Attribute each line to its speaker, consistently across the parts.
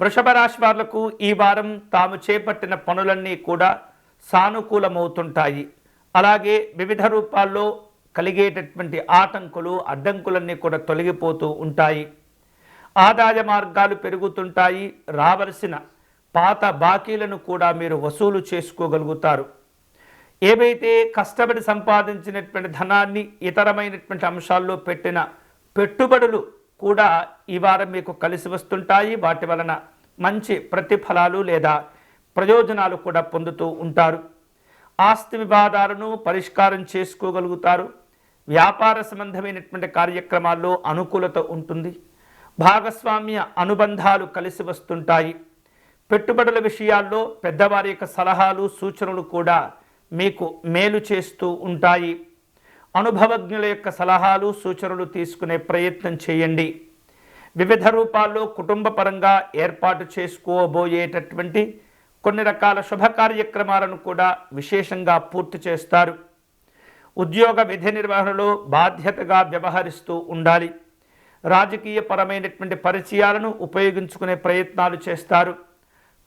Speaker 1: వృషభ రాశి వాళ్లకు ఈ వారం తాము చేపట్టిన పనులన్నీ కూడా సానుకూలమవుతుంటాయి. అలాగే వివిధ రూపాల్లో కలిగేటటువంటి ఆటంకులు అడ్డంకులన్నీ కూడా తొలగిపోతూ ఉంటాయి. ఆదాయ మార్గాలు పెరుగుతుంటాయి. రావలసిన పాత బాకీలను కూడా మీరు వసూలు చేసుకోగలుగుతారు. ఏవైతే కష్టపడి సంపాదించినటువంటి ధనాన్ని ఇతరమైనటువంటి అంశాల్లో పెట్టిన పెట్టుబడులు కూడా ఈ వారం మీకు కలిసి వస్తుంటాయి. వాటి వలన మంచి ప్రతిఫలాలు లేదా ప్రయోజనాలు కూడా పొందుతూ ఉంటారు. ఆస్తి వివాదాలను పరిష్కారం చేసుకోగలుగుతారు. వ్యాపార సంబంధమైనటువంటి కార్యక్రమాల్లో అనుకూలత ఉంటుంది. భాగస్వామ్య అనుబంధాలు కలిసి వస్తుంటాయి. పెట్టుబడుల విషయాల్లో పెద్దవారి యొక్క సలహాలు సూచనలు కూడా మీకు మేలు చేస్తూ ఉంటాయి. అనుభవజ్ఞుల యొక్క సలహాలు సూచనలు తీసుకునే ప్రయత్నం చేయండి. వివిధ రూపాల్లో కుటుంబ పరంగా ఏర్పాటు చేసుకోబోయేటటువంటి కొన్ని రకాల శుభ కార్యక్రమాలను కూడా విశేషంగా పూర్తి చేస్తారు. ఉద్యోగ విధి నిర్వహణలో బాధ్యతగా వ్యవహరిస్తూ ఉండాలి. రాజకీయ పరమైనటువంటి పరిచయాలను ఉపయోగించుకునే ప్రయత్నాలు చేస్తారు.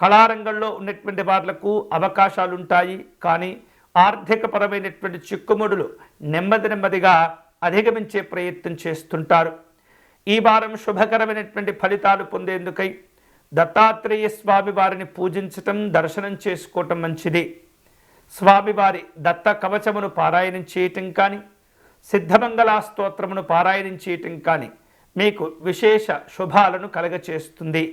Speaker 1: కళారంగంలో ఉన్నటువంటి వాళ్లకు అవకాశాలుంటాయి. కానీ ఆర్థిక పరమైనటువంటి చిక్కుముడులు నెమ్మదిగా అధిగమించే ప్రయత్నం చేస్తుంటారు. ఈ వారం శుభకరమైనటువంటి ఫలితాలు పొందేందుకై దత్తాత్రేయ స్వామి వారిని పూజించటం దర్శనం చేసుకోవటం మంచిది. స్వామివారి దత్త కవచమును పారాయణం చేయటం కానీ సిద్ధమంగళా స్తోత్రమును పారాయణం చేయటం కానీ మీకు విశేష శుభాలను కలగచేస్తుంది.